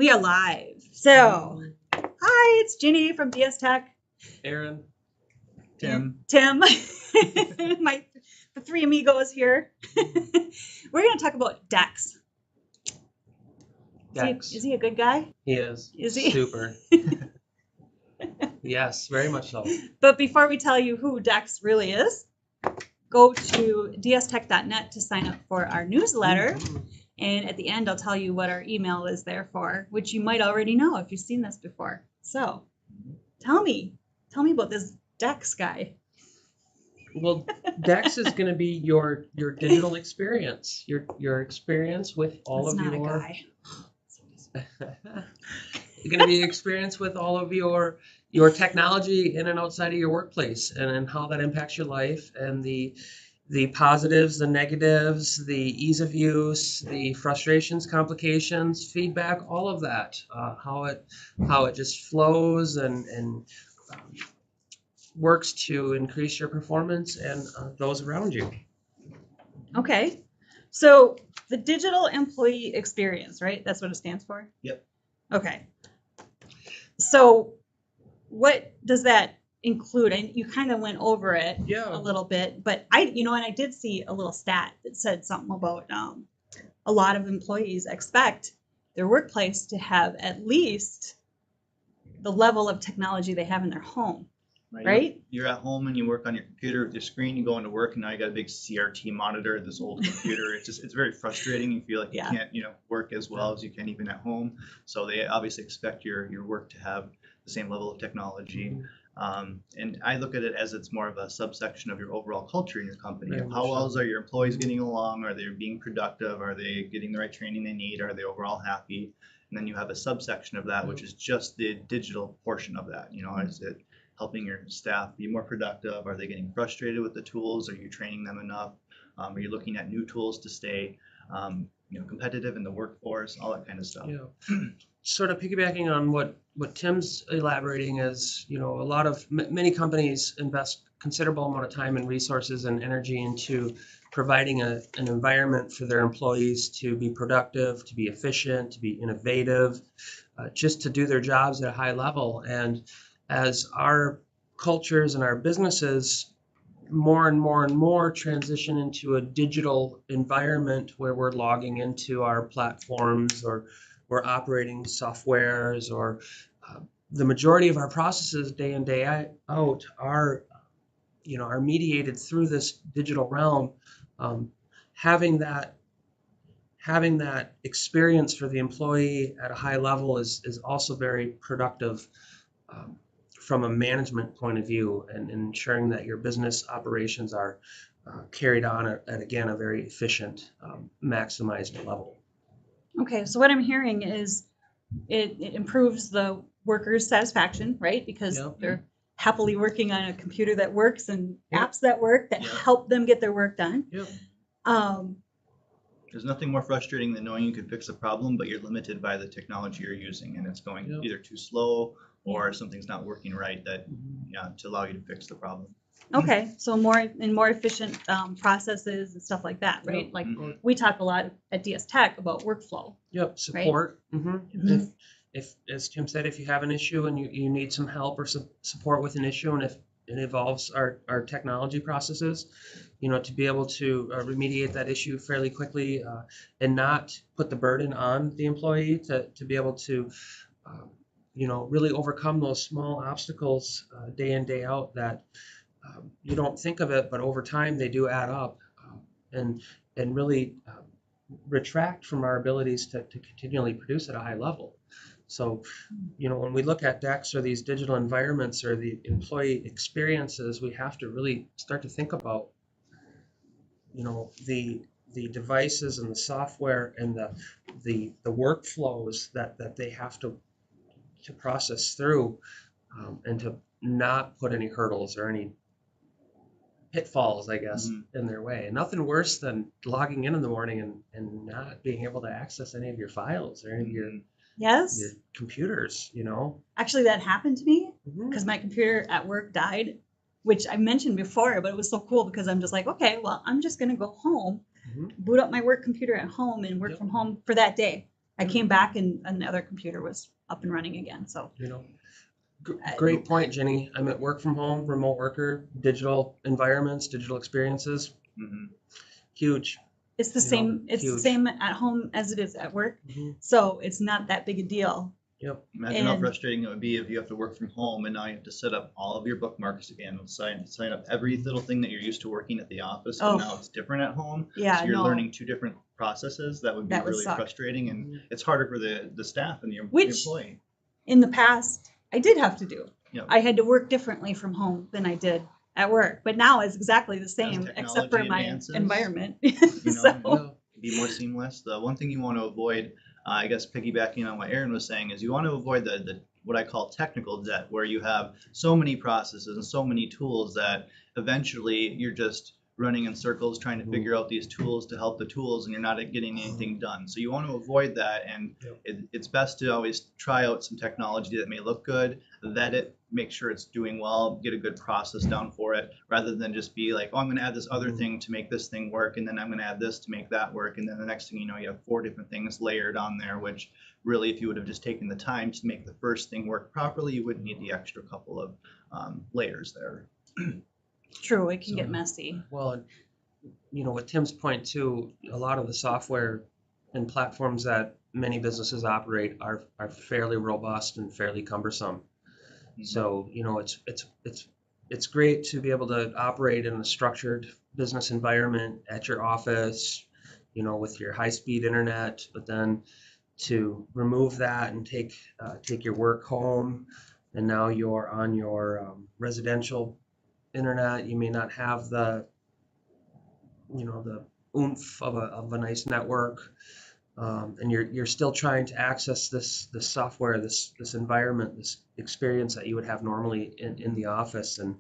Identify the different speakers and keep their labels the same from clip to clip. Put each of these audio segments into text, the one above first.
Speaker 1: We are live. So, hi, it's Ginny from DS Tech.
Speaker 2: Aaron.
Speaker 1: Tim. The three amigos here. We're going to talk about DEX.
Speaker 2: DEX.
Speaker 1: Is he a good guy?
Speaker 2: He is.
Speaker 1: Is he?
Speaker 2: Super. Yes, very much so.
Speaker 1: But before we tell you who DEX really is, go to dstech.net to sign up for our newsletter. Mm-hmm. And at the end, I'll tell you what our email is there for, which you might already know if you've seen this before. So tell me about this DEX guy.
Speaker 2: Well, DEX is going to be your digital experience, your experience with all
Speaker 1: That's
Speaker 2: of
Speaker 1: not
Speaker 2: your.
Speaker 1: A guy.
Speaker 2: You're going to be experience with all of your technology in and outside of your workplace, and how that impacts your life, and the positives, the negatives, the ease of use, the frustrations, complications, feedback, all of that, how it just flows and works to increase your performance and those around you.
Speaker 1: Okay. So the digital employee experience, right? That's what it stands for?
Speaker 3: Yep.
Speaker 1: Okay. So what does that include? And you kind of went over it a little bit, but I did see a little stat that said something about a lot of employees expect their workplace to have at least the level of technology they have in their home. Right?
Speaker 3: You're at home and you work on your computer with your screen, you go into work and now you got a big CRT monitor, this old computer. It's very frustrating. You feel like you can't, work as well as you can even at home. So they obviously expect your work to have the same level of technology. And I look at it as it's more of a subsection of your overall culture in your company. How well are your employees getting along? Are they being productive? Are they getting the right training they need? Are they overall happy? And then you have a subsection of that, which is just the digital portion of that. Is it helping your staff be more productive? Are they getting frustrated with the tools? Are you training them enough? Are you looking at new tools to stay competitive in the workforce? All that kind of stuff.
Speaker 2: Yeah. Sort of piggybacking on what Tim's elaborating is, many companies invest considerable amount of time and resources and energy into providing an environment for their employees to be productive, to be efficient, to be innovative, just to do their jobs at a high level. And as our cultures and our businesses more and more transition into a digital environment where we're logging into our platforms or we're operating softwares, or the majority of our processes day in, day out are mediated through this digital realm. Having that experience for the employee at a high level is also very productive from a management point of view, and ensuring that your business operations are carried on at again, a very efficient, maximized level.
Speaker 1: Okay, so what I'm hearing is it improves the workers' satisfaction, right? Because they're happily working on a computer that works and apps that work that help them get their work done.
Speaker 3: There's nothing more frustrating than knowing you could fix a problem, but you're limited by the technology you're using, and it's going either too slow or something's not working right to allow you to fix the problem.
Speaker 1: Okay, so more efficient processes and stuff like that, right? Like we talk a lot at DS Tech about workflow.
Speaker 2: Yep, support.
Speaker 1: Right? Mm-hmm.
Speaker 2: If as Tim said, if you have an issue and you need some help or support with an issue, and if it involves our technology processes, to be able to remediate that issue fairly quickly and not put the burden on the employee to be able to really overcome those small obstacles day in, day out that you don't think of it, but over time they do add up and really retract from our abilities to continually produce at a high level. So, when we look at DEX or these digital environments or the employee experiences, we have to really start to think about, the devices and the software and the workflows that they have to process through, and to not put any hurdles or any pitfalls, I guess, in their way. And nothing worse than logging in the morning and not being able to access any of your files or any of your computers,
Speaker 1: Actually, that happened to me because my computer at work died, which I mentioned before, but it was so cool because I'm just like, okay, well, I'm just going to go home, boot up my work computer at home and work from home for that day. I came back and another computer was up and running again. So
Speaker 2: You know, great point, Jenny. I'm at work from home, remote worker, digital environments, digital experiences.
Speaker 3: Mhm.
Speaker 2: Huge.
Speaker 1: it's the
Speaker 2: You know,
Speaker 1: same. It's the
Speaker 2: huge.
Speaker 1: same at home as it is at work.
Speaker 2: Mhm.
Speaker 1: So it's not that big a deal.
Speaker 2: Yep.
Speaker 3: Imagine how
Speaker 1: And-
Speaker 3: frustrating it would be if you have to work from home and now you have to set up all of your bookmarks again, sign up every little thing that you're used to working at the office,
Speaker 1: Oh.
Speaker 3: and now it's different at home.
Speaker 1: Yeah,
Speaker 3: So you're
Speaker 1: no.
Speaker 3: learning two different processes. That would be
Speaker 1: That would
Speaker 3: really
Speaker 1: suck.
Speaker 3: frustrating, and
Speaker 2: Mhm.
Speaker 3: it's harder for the staff and the
Speaker 1: Which-
Speaker 3: employee.
Speaker 1: In the past, I did have to do.
Speaker 3: Yep.
Speaker 1: I had to work differently from home than I did at work. But now it's exactly the same, except for
Speaker 3: technology
Speaker 1: my
Speaker 3: advances,
Speaker 1: environment.
Speaker 3: You know,
Speaker 1: So,
Speaker 2: Yeah.
Speaker 3: be more seamless. The one thing you want to avoid, I guess piggybacking on what Aaron was saying, is you want to avoid the what I call technical debt, where you have so many processes and so many tools that eventually you're just running in circles trying to figure out these tools to help the tools, and you're not getting anything done. So you want to avoid that, and it's best to always try out some technology that may look good, vet it, make sure it's doing well, get a good process down for it, rather than just be like, oh, I'm going to add this other thing to make this thing work, and then I'm going to add this to make that work, and then the next thing you know, you have 4 different things layered on there, which really, if you would have just taken the time to make the first thing work properly, you wouldn't need the extra couple of layers there.
Speaker 1: true, it can get
Speaker 2: So-
Speaker 1: messy.
Speaker 2: Well, and, you know, with Tim's point too, a lot of the software and platforms that many businesses operate are fairly robust and fairly cumbersome. So, you know, it's great to be able to operate in a structured business environment at your office, you know, with your high-speed internet, but then to remove that and take your work home, and now you're on your residential internet. You may not have the, you know, the oomph of a nice network, and you're still trying to access this software, this environment, this experience that you would have normally in the office. And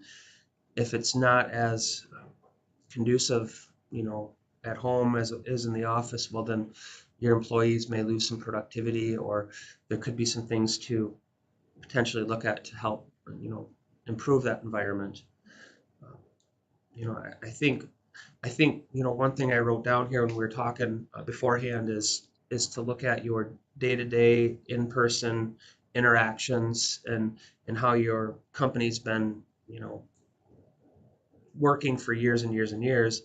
Speaker 2: if it's not as conducive, you know, at home as it is in the office, well, then your employees may lose some productivity, or there could be some things to potentially look at to help, you know, improve that environment. You know, I think, you know, one thing I wrote down here when we were talking beforehand is to look at your day-to-day in-person interactions and how your company's been, you know, working for years and years and years,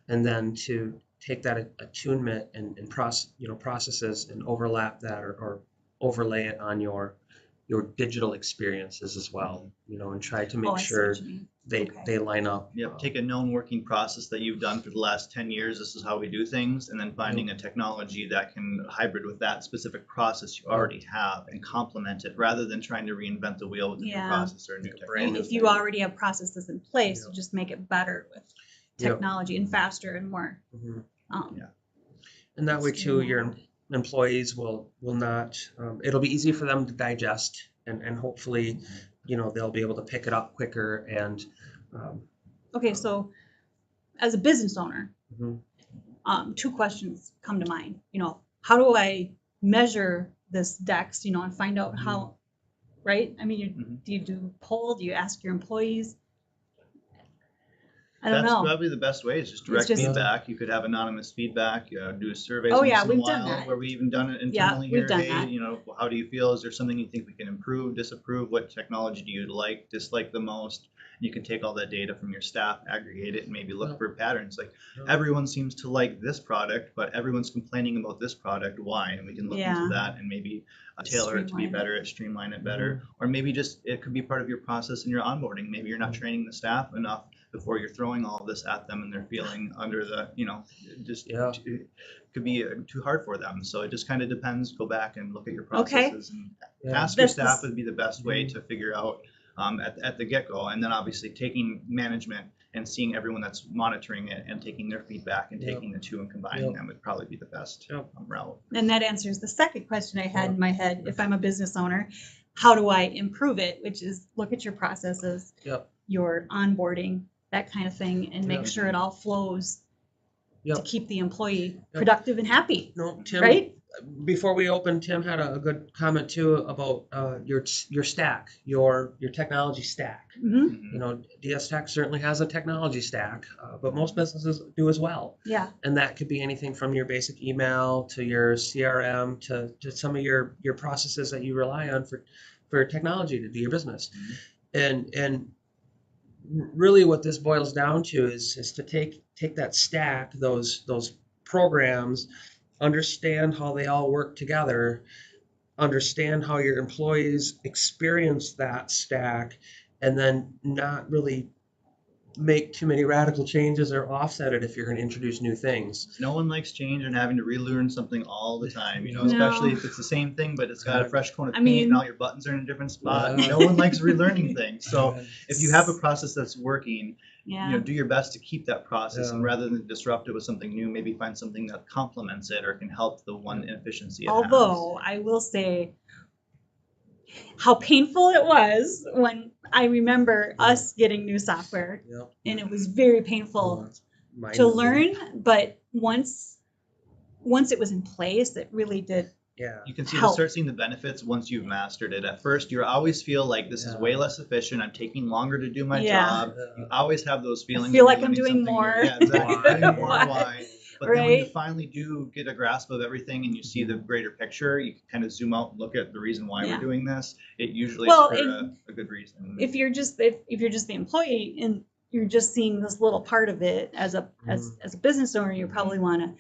Speaker 2: and then to take that attunement and processes and overlap that or overlay it on your digital experiences as well, you know, and try to make
Speaker 1: I see
Speaker 2: sure
Speaker 1: what you mean.
Speaker 2: they
Speaker 1: Okay.
Speaker 2: they line up.
Speaker 3: Yep, take a known working process that you've done for the last 10 years, this is how we do things, and then finding a technology that can hybrid with that specific process you already have and complement it, rather than trying to reinvent the wheel with a new
Speaker 1: Yeah.
Speaker 3: process or a new
Speaker 2: Like a brand new
Speaker 3: technology.
Speaker 1: If you already have processes in place,
Speaker 2: Yeah.
Speaker 1: you just make it better with
Speaker 2: Yep.
Speaker 1: technology and faster and more.
Speaker 2: Mhm.
Speaker 3: Yeah.
Speaker 2: And that way too,
Speaker 1: streamlined.
Speaker 2: your employees will not, it'll be easy for them to digest, and hopefully, you know, they'll be able to pick it up quicker and,
Speaker 1: Okay, so as a business owner,
Speaker 2: mhm.
Speaker 1: 2 questions come to mind. You know, how do I measure this DEX, you know, and find out how, right? I mean, do you do poll? Do you ask your employees? I don't
Speaker 3: That's
Speaker 1: know.
Speaker 3: probably the best way, is just direct
Speaker 1: just-
Speaker 3: feedback. You could have anonymous feedback, do surveys
Speaker 1: Oh,
Speaker 3: once
Speaker 1: yeah,
Speaker 3: in a
Speaker 1: we've done
Speaker 3: while,
Speaker 1: that.
Speaker 3: where we even done it
Speaker 1: Yeah,
Speaker 3: internally
Speaker 1: we've
Speaker 3: here.
Speaker 1: done
Speaker 3: Hey,
Speaker 1: that.
Speaker 3: you know, how do you feel? Is there something you think we can improve, disapprove? What technology do you like, dislike the most? You can take all that data from your staff, aggregate it, and maybe look
Speaker 2: Yeah.
Speaker 3: for patterns. Like,
Speaker 2: Yeah.
Speaker 3: everyone seems to like this product, but everyone's complaining about this product. Why? And we can look
Speaker 1: Yeah.
Speaker 3: into that and maybe tailor it to be
Speaker 1: Streamline it.
Speaker 3: better, streamline it better. Or maybe just it could be part of your process in your onboarding. Maybe you're not training the staff enough before you're throwing all of this at them, and they're feeling under the, you know, just
Speaker 2: Yeah.
Speaker 3: it could be too hard for them. So it just kind of depends. Go back and look at your
Speaker 1: Okay.
Speaker 3: processes and
Speaker 2: Yeah.
Speaker 3: ask your
Speaker 1: This
Speaker 3: staff
Speaker 1: is-
Speaker 3: would be the best way to figure out at the get-go, and then obviously taking management and seeing everyone that's monitoring it and taking their feedback and
Speaker 2: Yep.
Speaker 3: taking the two and combining
Speaker 2: Yep.
Speaker 3: them would probably be the best
Speaker 2: Yep.
Speaker 3: route.
Speaker 1: And that answers the second question I had
Speaker 2: Yeah.
Speaker 1: in my head. If I'm a business owner, how do I improve it? Which is look at your processes,
Speaker 2: Yep.
Speaker 1: your onboarding, that kind of thing, and make
Speaker 2: Yep.
Speaker 1: sure it all flows to
Speaker 2: Yep.
Speaker 1: keep the employee productive and happy.
Speaker 2: No, Tim,
Speaker 1: Right?
Speaker 2: before we open, Tim had a good comment too about your stack, your technology stack.
Speaker 1: Mhm.
Speaker 2: You know, DS Tech certainly has a technology stack, but most businesses do as well.
Speaker 1: Yeah.
Speaker 2: And that could be anything from your basic email to your CRM to some of your processes that you rely on for technology to do your business. And really what this boils down to is to take that stack, those programs, understand how they all work together, understand how your employees experience that stack, and then not really make too many radical changes or offset it if you're going to introduce new things.
Speaker 3: No one likes change and having to relearn something all the time,
Speaker 1: No.
Speaker 3: especially if it's the same thing, but it's got a fresh coat of
Speaker 1: I
Speaker 3: paint
Speaker 1: mean-
Speaker 3: and all your buttons are in a different spot.
Speaker 2: Yeah.
Speaker 3: No one likes relearning things. So if you have a process that's working,
Speaker 1: Yeah.
Speaker 3: do your best to keep that process,
Speaker 2: Yeah.
Speaker 3: and rather than disrupt it with something new, maybe find something that complements it or can help the one inefficiency it
Speaker 1: Although I will say how painful it was when I remember us getting new software,
Speaker 2: Yep.
Speaker 1: and it was very painful
Speaker 2: It's
Speaker 1: to
Speaker 2: mind-numbing.
Speaker 1: learn, but once it was in place, it really did.
Speaker 2: Yeah.
Speaker 3: You can
Speaker 1: Help.
Speaker 3: start seeing the benefits once you've mastered it. At first, you always feel like this is
Speaker 2: Yeah.
Speaker 3: way less efficient. I'm taking longer to do my
Speaker 1: Yeah.
Speaker 3: job. You always have those feelings.
Speaker 1: feel
Speaker 3: when
Speaker 1: like
Speaker 3: you're
Speaker 1: I'm
Speaker 3: learning
Speaker 1: doing
Speaker 3: something
Speaker 1: more.
Speaker 3: new. Yeah, exactly.
Speaker 2: Why?
Speaker 3: Doing more,
Speaker 1: Why?
Speaker 3: why? But then when you
Speaker 1: Right.
Speaker 3: finally do get a grasp of everything and you see the greater picture, you can kind of zoom out and look at the reason why
Speaker 1: Yeah.
Speaker 3: we're doing this. It usually
Speaker 1: Well,
Speaker 3: is for
Speaker 1: and
Speaker 3: a good reason.
Speaker 1: If you're just the employee and you're just seeing this little part of it as a business owner, you probably want to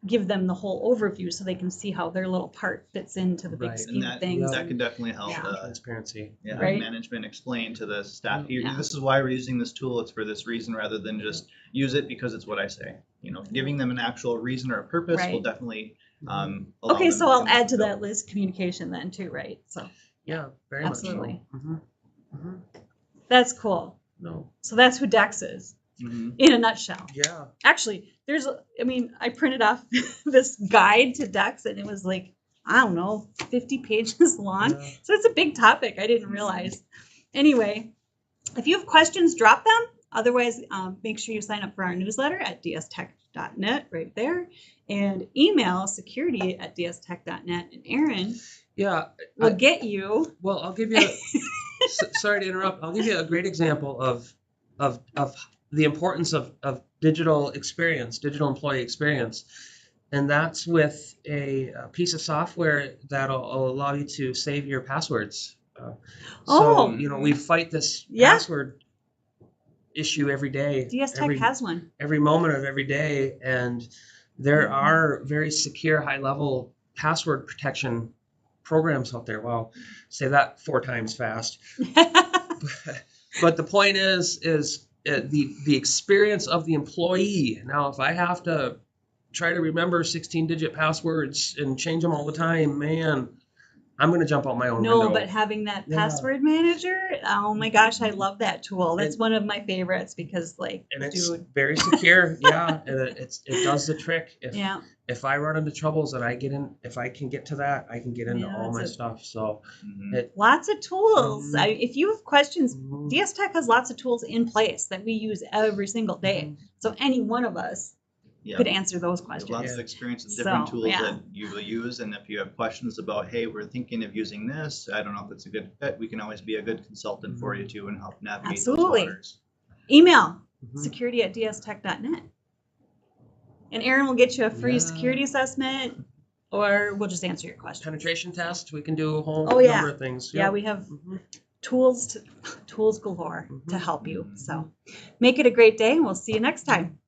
Speaker 1: give them the whole overview so they can see how their little part fits into the big
Speaker 2: Right.
Speaker 1: scheme
Speaker 3: And
Speaker 1: of things.
Speaker 3: that could definitely help.
Speaker 1: Yeah.
Speaker 2: Transparency.
Speaker 3: Yeah,
Speaker 1: Right.
Speaker 3: management explain to the staff,
Speaker 1: Yeah.
Speaker 3: this is why we're using this tool, it's for this reason, rather than just use it because it's what I say. Giving them an actual reason or a purpose will
Speaker 1: Right.
Speaker 3: definitely allow
Speaker 1: Okay,
Speaker 3: them
Speaker 1: so
Speaker 3: to
Speaker 1: I'll
Speaker 3: come
Speaker 1: add
Speaker 3: up
Speaker 1: to
Speaker 3: with
Speaker 1: that list communication then too, right? So
Speaker 2: Yeah, very
Speaker 1: Absolutely.
Speaker 2: much so. Mm-hmm.
Speaker 1: that's cool.
Speaker 2: No.
Speaker 1: So that's who DEX is
Speaker 3: Mhm.
Speaker 1: in a nutshell.
Speaker 2: Yeah.
Speaker 1: Actually, I printed off this guide to DEX and it was like, I don't know, 50 pages long.
Speaker 2: Yeah.
Speaker 1: So it's a big topic. I didn't realize. Anyway, if you have questions, drop them. Otherwise, make sure you sign up for our newsletter at dstech.net right there, and email security@dstech.net. And Aaron
Speaker 2: Yeah.
Speaker 1: will get you.
Speaker 2: Well, I'll give you. Sorry to interrupt. I'll give you a great example of the importance of digital employee experience, and that's with a piece of software that'll allow you to save your passwords.
Speaker 1: Oh.
Speaker 2: We fight this
Speaker 1: Yeah.
Speaker 2: password issue every day.
Speaker 1: DS Tech has one.
Speaker 2: Every moment of every day, and there are very secure, high-level password protection programs out there. Wow, say that 4 times fast. But the point is the experience of the employee. Now, if I have to try to remember 16-digit passwords and change them all the time, man, I'm going to jump out my own window.
Speaker 1: No, but having that
Speaker 2: Yeah.
Speaker 1: password manager, oh my gosh, I love that tool. That's
Speaker 2: And-
Speaker 1: one of my favorites because, like,
Speaker 2: And it's
Speaker 1: dude,
Speaker 2: very secure, yeah, and it does the trick.
Speaker 1: yeah,
Speaker 2: If I run into troubles and if I can get to that, I can get into
Speaker 1: Yeah,
Speaker 2: all my
Speaker 1: that's
Speaker 2: stuff. So
Speaker 3: Mhm.
Speaker 1: lots of tools.
Speaker 2: Mhm.
Speaker 1: If you have questions,
Speaker 2: Mhm.
Speaker 1: DS Tech has lots of tools in place that we use every single day. So any one of us
Speaker 3: Yeah.
Speaker 1: could answer those
Speaker 3: Lots
Speaker 1: questions.
Speaker 3: of experience with different
Speaker 1: So,
Speaker 3: tools
Speaker 1: yeah.
Speaker 3: that you will use, and if you have questions about, hey, we're thinking of using this, I don't know if it's a good fit, we can always be a good consultant for you too and help navigate
Speaker 1: Absolutely.
Speaker 3: those waters.
Speaker 1: Email
Speaker 2: Mhm.
Speaker 1: security@dstech.net. And Aaron will get you a free
Speaker 2: Yeah.
Speaker 1: security assessment, or we'll just answer your question.
Speaker 2: Penetration test, we can do a whole
Speaker 1: Oh, yeah.
Speaker 2: number of things.
Speaker 1: Yeah,
Speaker 2: Yep.
Speaker 1: we have
Speaker 2: Mhm.
Speaker 1: tools galore to
Speaker 2: Mhm.
Speaker 1: help you. So make it a great day, and we'll see you next time.